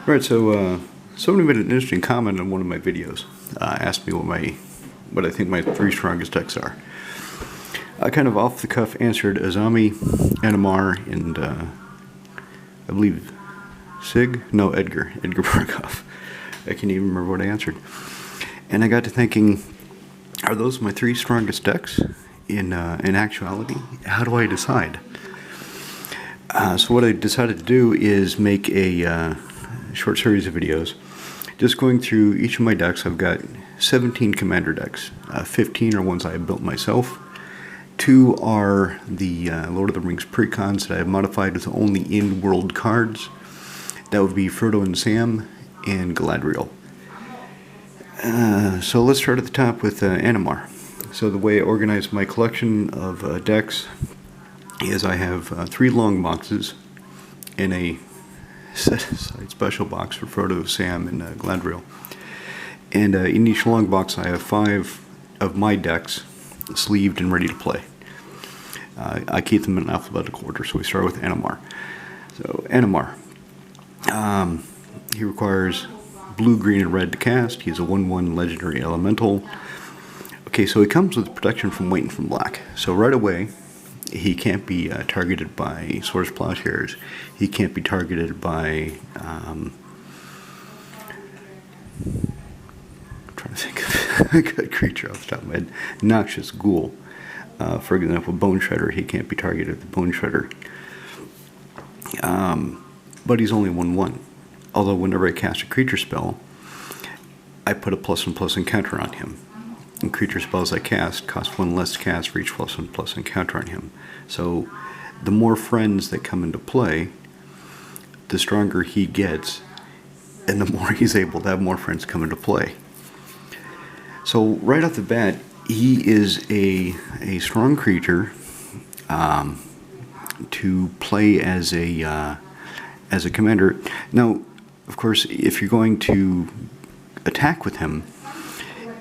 Right, so somebody made an interesting comment on one of my videos. Asked me what I think my three strongest decks are. I kind of off the cuff answered Azami, Animar, and I believe Edgar Barkov. I can't even remember what I answered. And I got to thinking, are those my three strongest decks? In actuality, how do I decide? So what I decided to do is make a short series of videos just going through each of my decks. I've got 17 commander decks. 15 are ones I have built myself. 2 are the Lord of the Rings precons that I have modified with only in-world cards. That would be Frodo and Sam and Galadriel. So let's start at the top with Animar. So the way I organize my collection of decks is I have 3 long boxes in a set-aside special box for Frodo, Sam, and Galadriel. And in each long box I have 5 of my decks sleeved and ready to play. I keep them in alphabetical order, so we start with Animar. So Animar, he requires blue, green, and red to cast. He's a 1/1 legendary elemental. Okay, so he comes with protection from white and from black. So right away, he can't be targeted by Swords Plowshares. He can't be targeted by I'm trying to think of a good creature off the top of my head. Noxious Ghoul. For example, Bone Shredder. He can't be targeted with Bone Shredder. But he's only 1/1. Although whenever I cast a creature spell, I put a +1/+1 encounter on him. And creature spells I cast cost 1 less to cast for each +1/+1 encounter on him. So the more friends that come into play, the stronger he gets, and the more he's able to have more friends come into play. So right off the bat, he is a strong creature to play as a commander. Now, of course, if you're going to attack with him,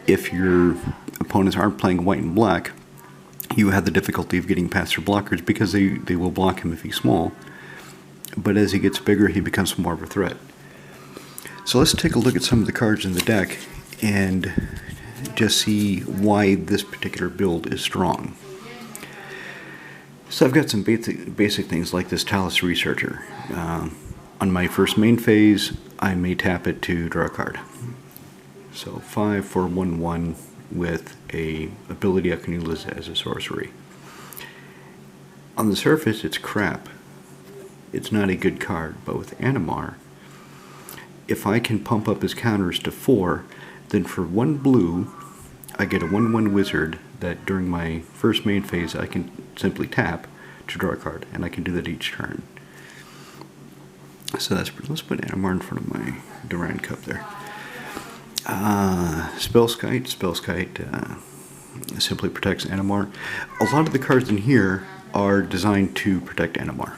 if your opponents aren't playing white and black, you have the difficulty of getting past your blockers because they will block him if he's small. But as he gets bigger, he becomes more of a threat. So let's take a look at some of the cards in the deck and just see why this particular build is strong. So I've got some basic things like this Talus Researcher. On my first main phase, I may tap it to draw a card. So 5 for 1/1 with a ability I can use as a sorcery. On the surface, it's crap. It's not a good card, but with Animar, if I can pump up his counters to 4, then for 1 blue, I get a 1/1 wizard that during my first main phase I can simply tap to draw a card, and I can do that each turn. So let's put Animar in front of my Duran Cup there. Spellskite simply protects Animar. A lot of the cards in here are designed to protect Animar.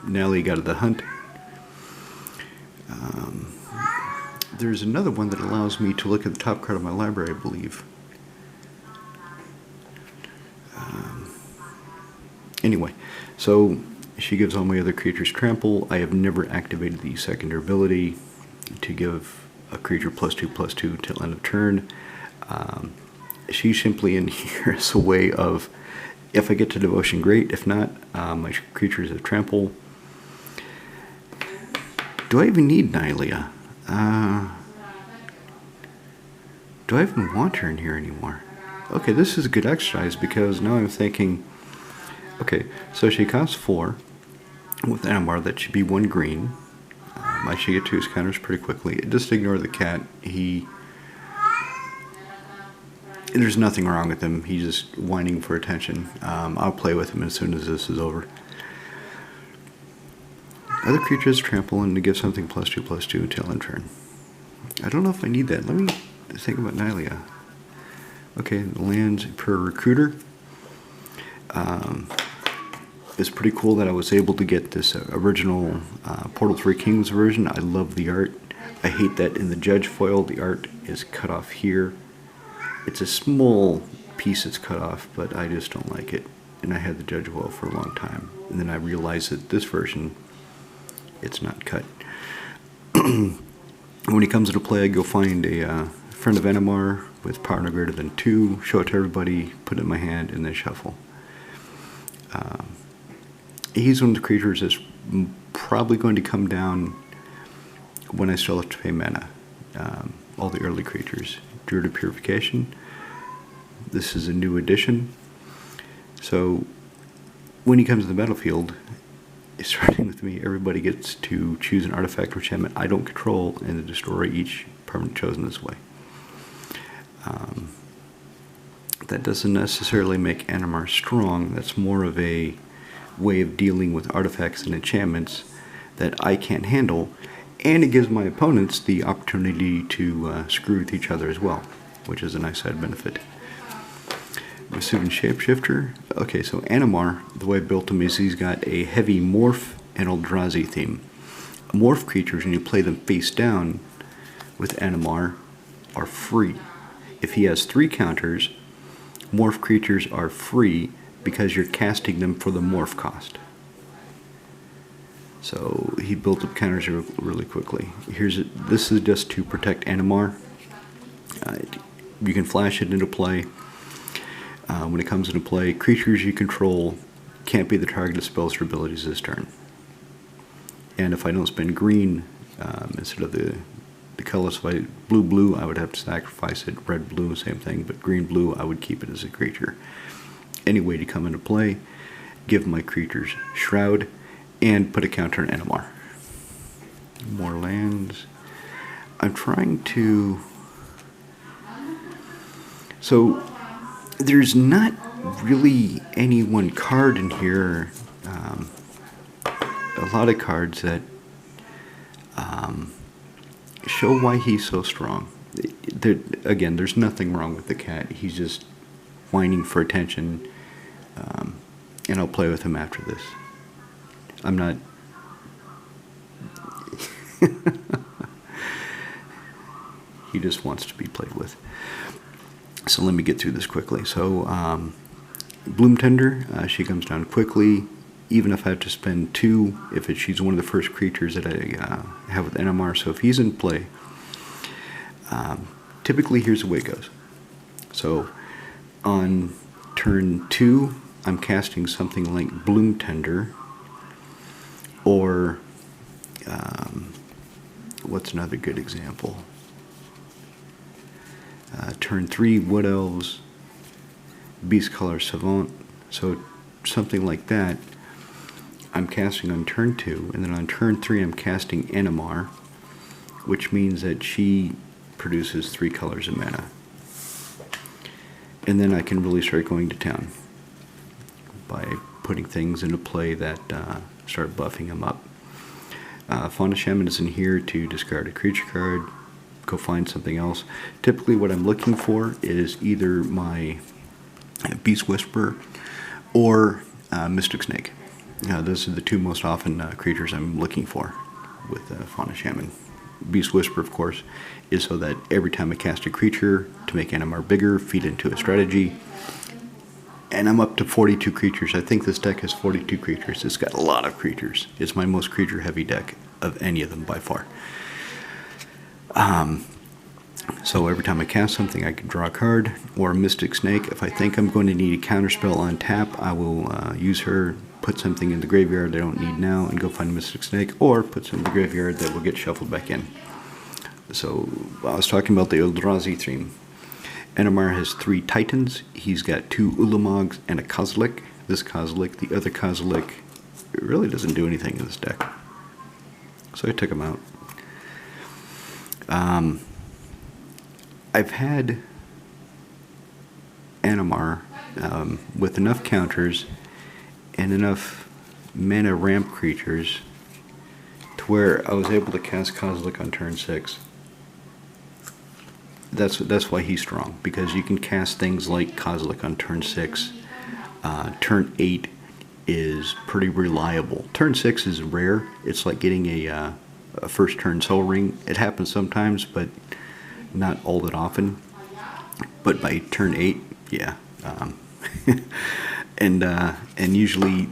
Nelly got the hunt. There's another one that allows me to look at the top card of my library, I believe. Anyway, so she gives all my other creatures trample. I have never activated the secondary ability to give a creature +2/+2 till end of turn. She's simply in here as a way of, if I get to devotion, great. If not, my creatures have trample. Do I even need Nylea? Do I even want her in here anymore? Okay, this is a good exercise because now I'm thinking, okay, so she costs 4 with Animar. That should be 1 green. I should get to his counters pretty quickly. Just ignore the cat. There's nothing wrong with him. He's just whining for attention. I'll play with him as soon as this is over. Other creatures trample and to give something +2/+2 until end turn. I don't know if I need that. Let me think about Nylea. Okay, lands per recruiter. It's pretty cool that I was able to get this original Portal 3 Kings version. I love the art. I hate that in the Judge foil the art is cut off here. It's a small piece that's cut off, but I just don't like it. And I had the Judge foil for a long time. And then I realized that this version it's not cut. When he comes into play, I go find a friend of Animar with power no greater than 2, show it to everybody, put it in my hand, and then shuffle. He's one of the creatures that's probably going to come down when I still have to pay mana. All the early creatures. Druid of Purification. This is a new addition. So when he comes to the battlefield, starting with me, everybody gets to choose an artifact or enchantment I don't control and to destroy each permanent chosen this way. That doesn't necessarily make Animar strong. That's more of a way of dealing with artifacts and enchantments that I can't handle, and it gives my opponents the opportunity to screw with each other as well, which is a nice side benefit. Resiliency Shapeshifter. Okay, so Animar, the way I built him is he's got a heavy morph and Eldrazi theme. Morph creatures, when you play them face down with Animar, are free. If he has 3 counters, morph creatures are free because you're casting them for the morph cost. So he built up counters really quickly. This is just to protect Animar. You can flash it into play. When it comes into play, creatures you control can't be the target of spells or abilities this turn. And if I don't spend green instead of the colors, if I blue, I would have to sacrifice it. Red, blue, same thing, but green, blue, I would keep it as a creature. Any way to come into play, give my creatures Shroud, and put a counter on Animar. More lands. I'm trying to... So, there's not really any one card in here. A lot of cards that show why he's so strong. Again, there's nothing wrong with the cat. He's just whining for attention, and I'll play with him after this. I'm not... He just wants to be played with. So let me get through this quickly. So, Bloom Tender, she comes down quickly. Even if I have to spend 2, she's one of the first creatures that I have with Animar. So if he's in play, typically here's the way it goes. So on turn 2, I'm casting something like Bloom Tender, or what's another good example? Turn 3, Wood Elves, Beast Color Savant. So something like that I'm casting on turn 2, and then on turn 3 I'm casting Animar, which means that she produces 3 colors of mana. And then I can really start going to town by putting things into play that start buffing them up. Fauna Shaman is in here to discard a creature card, go find something else. Typically what I'm looking for is either my Beast Whisperer or Mystic Snake. Those are the 2 most often creatures I'm looking for with Fauna Shaman. Beast Whisperer, of course, is so that every time I cast a creature to make Animar bigger, feed into a strategy. And I'm up to 42 creatures. I think this deck has 42 creatures. It's got a lot of creatures. It's my most creature-heavy deck of any of them by far. So every time I cast something, I can draw a card, or a Mystic Snake. If I think I'm going to need a counterspell on tap, I will use her, put something in the graveyard I don't need now, and go find a Mystic Snake, or put some in the graveyard that will get shuffled back in. So I was talking about the Eldrazi theme. Animar has 3 Titans. He's got 2 Ulamogs and a Kozilek. This Kozilek, the other Kozilek, really doesn't do anything in this deck. So I took him out. I've had Animar with enough counters and enough mana ramp creatures to where I was able to cast Kozilek on turn 6. That's why he's strong, because you can cast things like Kozilek on turn 6. Turn 8 is pretty reliable. Turn 6 is rare. It's like getting a first turn Soul Ring. It happens sometimes, but not all that often. But by turn 8, yeah. And usually,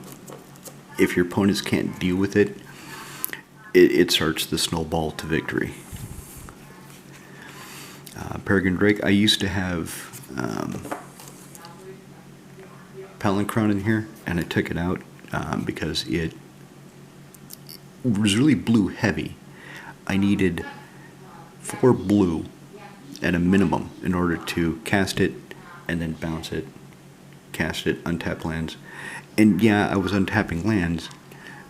if your opponents can't deal with it, it starts the snowball to victory. Peregrine Drake, I used to have Palinchron in here, and I took it out because it was really blue heavy. I needed 4 blue at a minimum in order to cast it and then bounce it, cast it, untap lands. And yeah, I was untapping lands,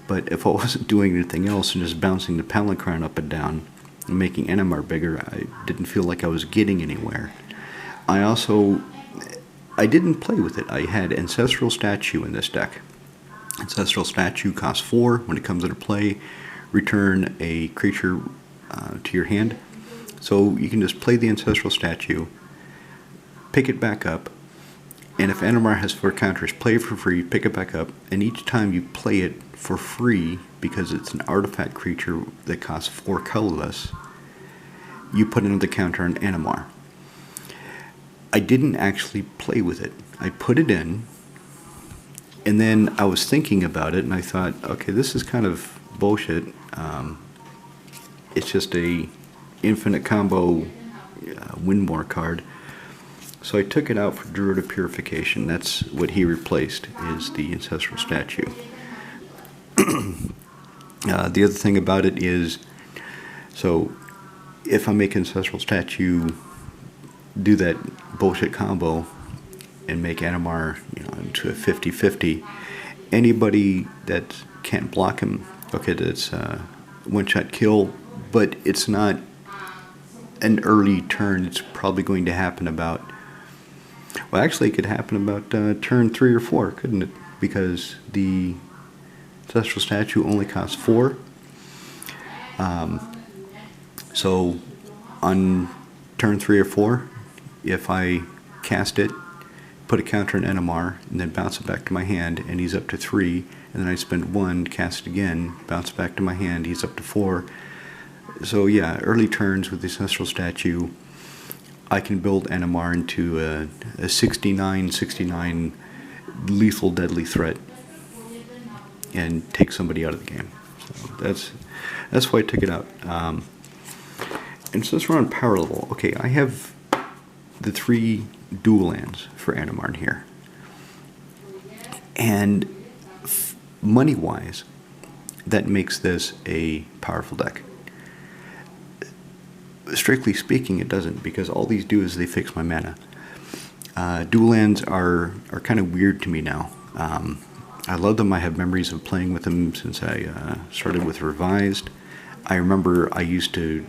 but if I wasn't doing anything else and just bouncing the Palinchron up and down and making Animar bigger, I didn't feel like I was getting anywhere. I didn't play with it. I had Ancestral Statue in this deck. Ancestral Statue costs 4. When it comes into play, return a creature to your hand. So you can just play the Ancestral Statue, pick it back up, and if Animar has 4 counters, play it for free, pick it back up, and each time you play it for free, because it's an artifact creature that costs 4 colorless, you put another counter on Animar. I didn't actually play with it. I put it in, and then I was thinking about it, and I thought, okay, this is kind of bullshit. It's just a infinite combo Windmore card. So I took it out for Druid of Purification. That's what he replaced, is the Ancestral Statue. The other thing about it is, so if I make Ancestral Statue do that bullshit combo and make Animar, into a 50-50, anybody that can't block him, okay, that's one-shot kill, but it's not an early turn. It's probably going to happen about, well, actually it could happen about turn 3 or 4, couldn't it? Because the Ancestral Statue only costs 4. So on turn 3 or 4, if I cast it, put a counter on Animar, and then bounce it back to my hand, and he's up to 3, and then I spend 1, cast it again, bounce it back to my hand, he's up to 4. So yeah, early turns with the Ancestral Statue, I can build Animar into a 69 lethal deadly threat and take somebody out of the game. So that's why I took it out. And since we're on power level, okay, I have the 3 dual lands for Animar here. And money-wise, that makes this a powerful deck. Strictly speaking, it doesn't, because all these do is they fix my mana. Dual lands are kind of weird to me now. I love them. I have memories of playing with them since I started with Revised. I remember I used to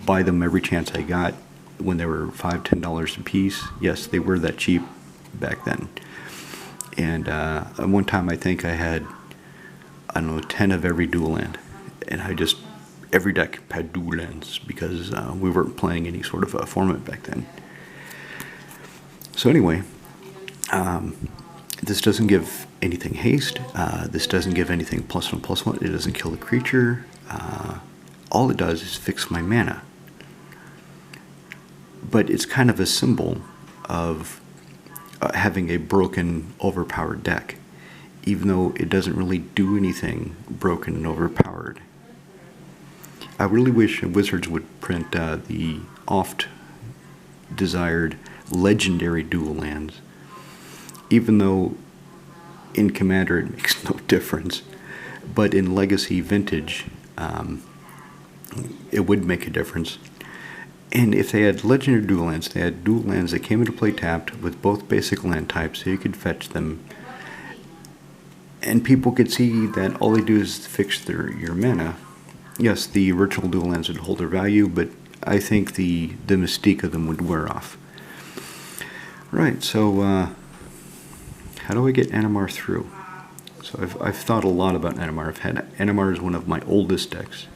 buy them every chance I got when they were $5, $10 a piece. Yes, they were that cheap back then. And at one time I think I had, 10 of every dual land. And every deck had dual lands because we weren't playing any sort of a format back then. So anyway, this doesn't give anything haste. This doesn't give anything +1/+1. It doesn't kill the creature. All it does is fix my mana. But it's kind of a symbol of having a broken, overpowered deck, even though it doesn't really do anything broken and overpowered. I really wish Wizards would print the oft-desired legendary dual lands, even though in Commander it makes no difference, but in Legacy Vintage it would make a difference. And if they had legendary dual lands, they had dual lands that came into play tapped with both basic land types, so you could fetch them, and people could see that all they do is fix your mana. Yes, the original dual lands would hold their value, but I think the mystique of them would wear off. Right, so how do I get Animar through? So I've thought a lot about Animar. I've had Animar as one of my oldest decks.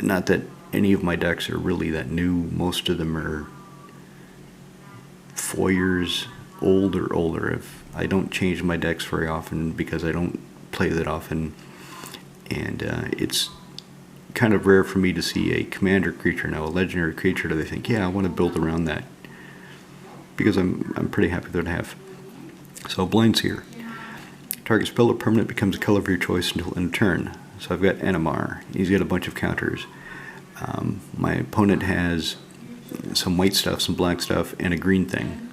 Not that any of my decks are really that new. Most of them are 4 years old or older. I don't change my decks very often because I don't play that often, and it's kind of rare for me to see a commander creature now, a legendary creature that I think, yeah, I want to build around that, because I'm pretty happy with what I have. So Blind Seer. Target spell or permanent becomes a color of your choice until end of turn. So I've got Animar. He's got a bunch of counters. My opponent has some white stuff, some black stuff, and a green thing.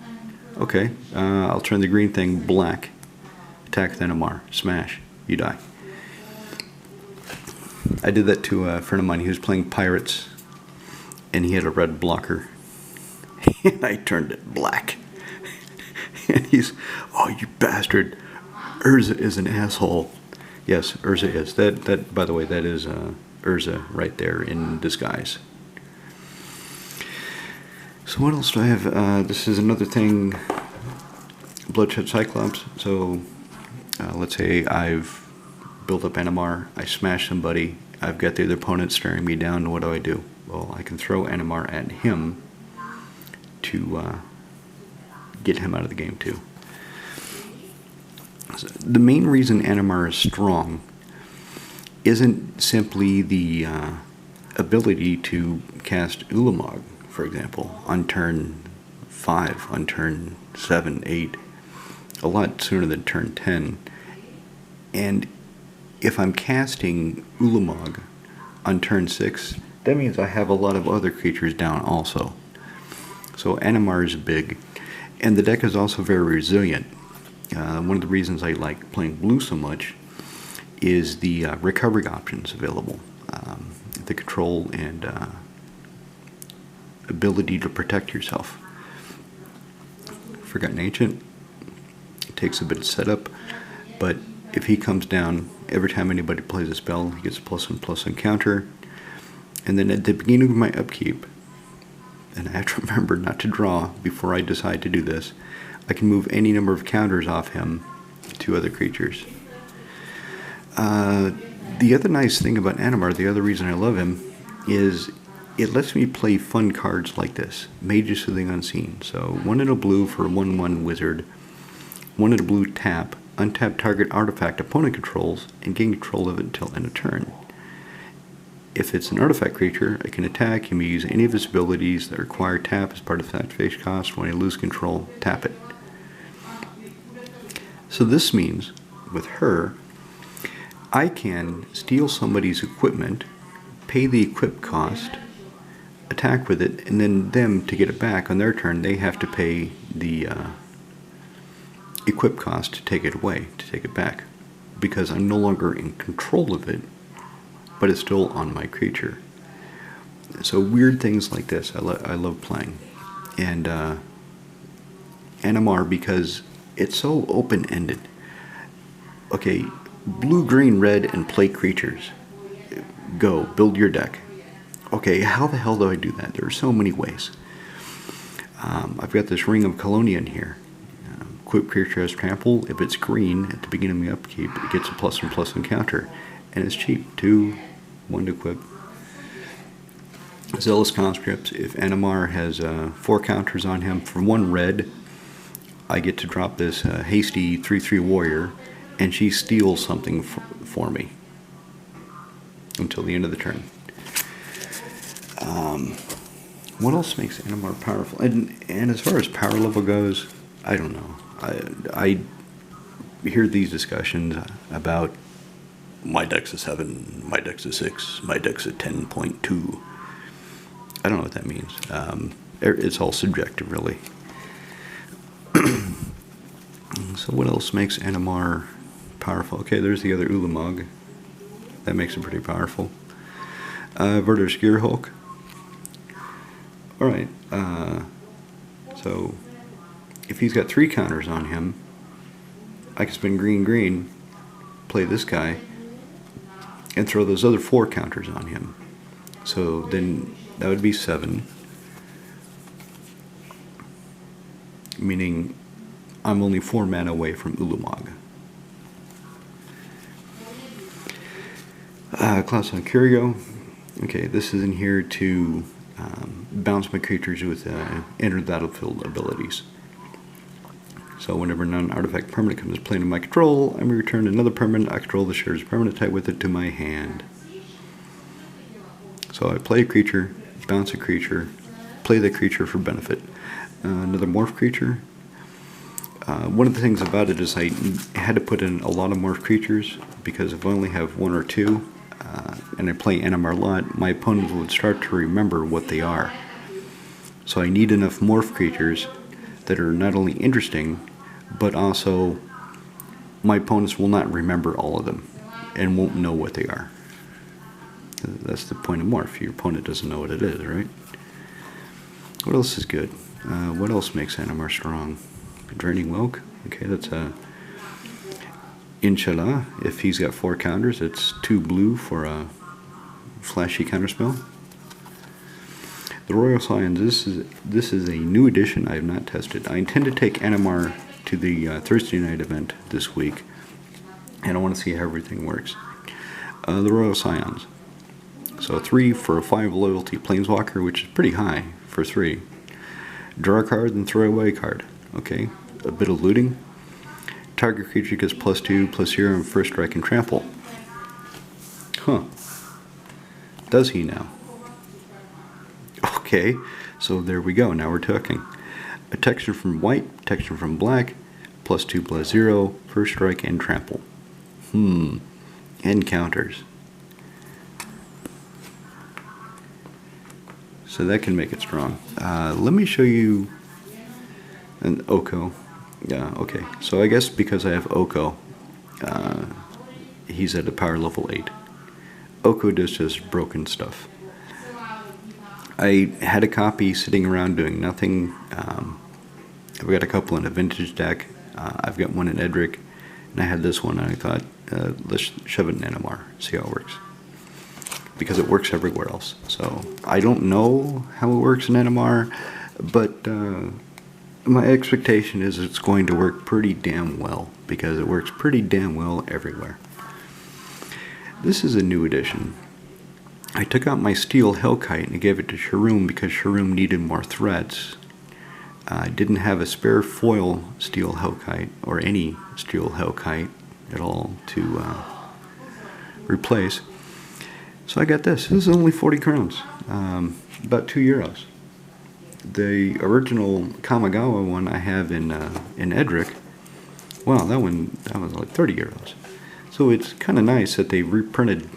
Okay, I'll turn the green thing black. Attack with Animar. Smash. You die. I did that to a friend of mine. He was playing Pirates, and he had a red blocker. And I turned it black. And he's, oh, you bastard. Urza is an asshole. Yes, Urza is. That by the way, that is Urza right there in disguise. So what else do I have? This is another thing. Bloodshed Cyclops. So let's say I've built up Animar. I smash somebody. I've got the other opponent staring me down. What do? Well, I can throw Animar at him to get him out of the game too. So the main reason Animar is strong isn't simply the ability to cast Ulamog, for example, on turn 5, on turn 7, 8, a lot sooner than turn 10. And if I'm casting Ulamog on turn 6, that means I have a lot of other creatures down also. So Animar is big, and the deck is also very resilient. One of the reasons I like playing blue so much is the recovery options available. The control and ability to protect yourself. Forgotten Ancient, it takes a bit of setup, but if he comes down, every time anybody plays a spell, he gets a +1/+1 counter. And then at the beginning of my upkeep, and I have to remember not to draw before I decide to do this, I can move any number of counters off him to other creatures. The other nice thing about Animar, the other reason I love him, is it lets me play fun cards like this. Mage Soothing Unseen. So 1 in a blue for a 1/1 wizard, 1 in a blue tap, untap target artifact opponent controls, and gain control of it until end of turn. If it's an artifact creature, I can attack. You may use any of its abilities that require tap as part of the activation cost. When I lose control, tap it. So this means, with her, I can steal somebody's equipment, pay the equip cost, attack with it, and then them, to get it back on their turn, they have to pay the equip cost to take it away, to take it back. Because I'm no longer in control of it, but it's still on my creature. So weird things like this I love playing. And Animar, because it's so open-ended. Okay, blue, green, red, and play creatures. Go, build your deck. Okay, how the hell do I do that? There are so many ways. I've got this Ring of Colonia in here. Equip creature has trample. If it's green at the beginning of the upkeep, it gets a +1/+1 counter. And it's cheap. 2, 1 to equip. Zealous Conscripts. If Animar has 4 counters on him for 1 red, I get to drop this hasty 3/3 warrior, and she steals something for me until the end of the turn. What else makes Animar powerful? And as far as power level goes, I don't know. I hear these discussions about my deck's a 7, my deck's a 6, my deck's a 10.2. I don't know what that means. It's all subjective, really. So what else makes Animar powerful? Okay, there's the other Ulamog. That makes it pretty powerful. Verder's Gearhulk. Alright, so if he's got 3 counters on him, I can spend green, play this guy, and throw those other 4 counters on him. So then that would be 7. Meaning I'm only 4 mana away from Ulamog. Class on Curio. Okay, this is in here to bounce my creatures with enter the battlefield abilities. So whenever non-artifact permanent comes to play into my control, I may return another permanent I control that shares permanent type with it to my hand. So I play a creature, bounce a creature, play the creature for benefit. Another morph creature. One of the things about it is I had to put in a lot of morph creatures, because if I only have one or two, and I play Animar a lot, my opponents would start to remember what they are. So I need enough morph creatures that are not only interesting, but also my opponents will not remember all of them and won't know what they are. That's the point of morph. Your opponent doesn't know what it is, right? What else is good? What else makes Animar strong? Draining Welk. Okay, that's a Inshallah. If he's got 4 counters, it's 2 blue for a flashy counterspell. The Royal Scions. This is a new edition I have not tested. I intend to take Animar to the Thursday night event this week, and I want to see how everything works. The Royal Scions. So 3 for a 5 loyalty Planeswalker, which is pretty high for 3. Draw a card and throw away a card. Okay, a bit of looting. Target creature gets +2/+0 on first strike and trample. Huh. Does he now? Okay, so there we go. Now we're talking. A texture from white, texture from black, +2/+0, first strike and trample. And counters. So that can make it strong. Let me show you an Oko. Yeah, okay. So I guess because I have Oko, he's at a power level 8. Oko does just broken stuff. I had a copy sitting around doing nothing. I've got a couple in a vintage deck. I've got one in Edric, and I had this one, and I thought, let's shove it in Animar, see how it works. Because it works everywhere else. So I don't know how it works in Animar, but my expectation is it's going to work pretty damn well, because it works pretty damn well everywhere. This is a new edition. I took out my steel Hellkite and I gave it to Sharoom because Sharoom needed more threats. I didn't have a spare foil steel Hellkite, or any steel Hellkite at all, to replace. So I got this. This is only 40 crowns, about €2. The original Kamigawa one I have in Edric, wow, that was like 30 euros. So it's kind of nice that they reprinted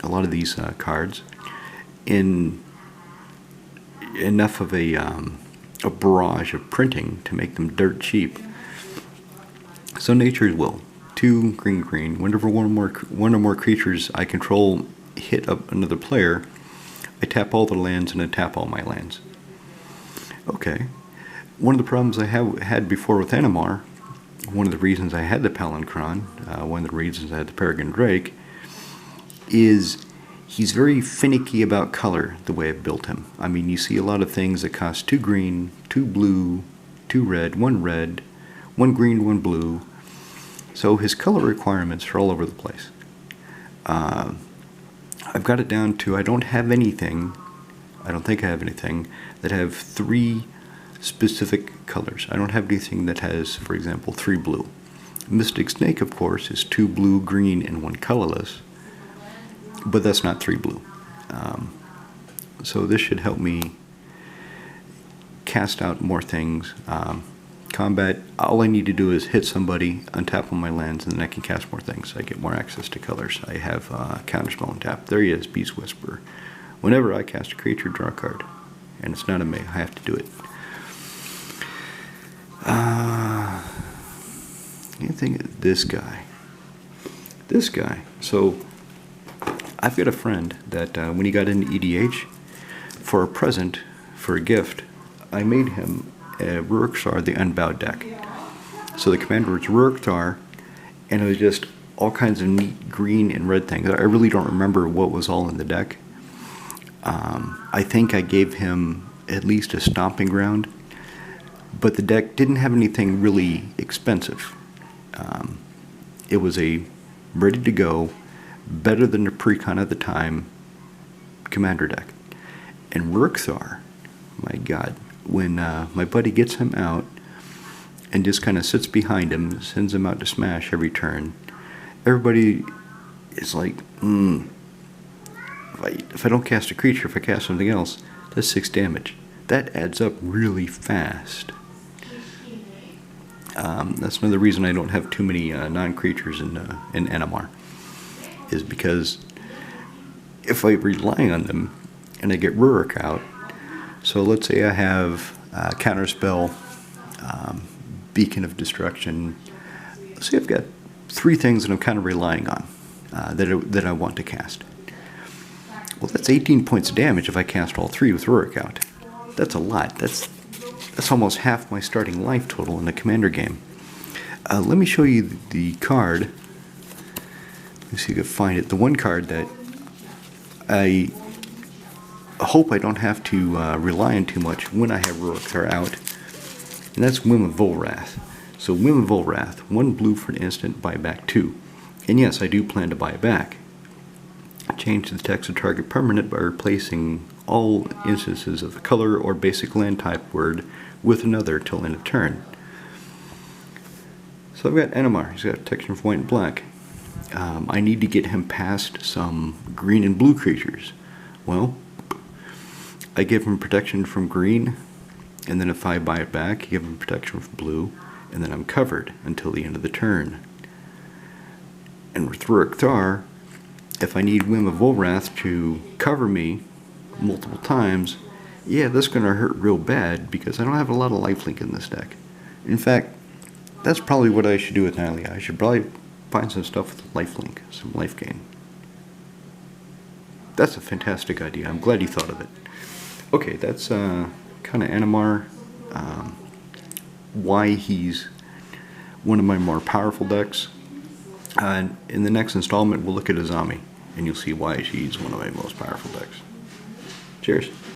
a lot of these cards in enough of a barrage of printing to make them dirt cheap. So Nature's Will, 2 green. Whenever one or more creatures I control hit up another player, I tap all the lands and I tap all my lands. Okay. One of the problems I had before with Animar, one of the reasons I had the Palinchron, one of the reasons I had the Peregrine Drake, is he's very finicky about color the way I've built him. I mean, you see a lot of things that cost 2 green, 2 blue, 2 red, 1 green, 1 blue. So his color requirements are all over the place. I've got it down to I don't have anything, I don't think I have anything, that have 3 specific colors. I don't have anything that has, for example, 3 blue. Mystic Snake, of course, is 2 blue, green, and 1 colorless, but that's not 3 blue. So this should help me cast out more things. Combat, all I need to do is hit somebody, untap on my lands, and then I can cast more things. I get more access to colors. I have Counterspell on tap. There he is, Beast Whisperer. Whenever I cast a creature, draw a card. And it's not a may, I have to do it. Anything, this guy. So, I've got a friend that when he got into EDH, for a present, for a gift, I made him a Rurikthar the Unbowed deck. So the commander was Rurikthar, and it was just all kinds of neat green and red things. I really don't remember what was all in the deck. I think I gave him at least a stomping ground, but the deck didn't have anything really expensive. It was a ready to go, better than the Precon at the time, commander deck. And Rurikthar, my god, when my buddy gets him out and just kind of sits behind him, sends him out to smash every turn, everybody is like, if I don't cast a creature, if I cast something else, that's 6 damage. That adds up really fast. That's another reason I don't have too many non-creatures in Animar, is because if I rely on them and I get Rurik out, so let's say I have Counterspell, Beacon of Destruction. Let's say I've got 3 things that I'm kind of relying on that I want to cast. Well, that's 18 points of damage if I cast all 3 with Rurik out. That's a lot. That's almost half my starting life total in the commander game. Let me show you the card. Let me see if I can find it. The one card that I hope I don't have to rely on too much when I have Rurik out, and that's Whim of Volrath. So Whim of Volrath, 1 blue for an instant, buy back 2. And yes, I do plan to buy it back. Change the text of target permanent by replacing all instances of the color or basic land type word with another till end of turn. So I've got Animar. He's got protection from white and black. I need to get him past some green and blue creatures. Well, I give him protection from green, and then if I buy it back, I give him protection from blue, and then I'm covered until the end of the turn. And with Rurik Thar, if I need Whim of Volrath to cover me multiple times, yeah, that's going to hurt real bad because I don't have a lot of lifelink in this deck. In fact, that's probably what I should do with Natalie. I should probably find some stuff with lifelink, some life gain. That's a fantastic idea. I'm glad you thought of it. Okay, that's kind of Animar. Why he's one of my more powerful decks. In the next installment, we'll look at Azami, and you'll see why she's one of my most powerful decks. Cheers.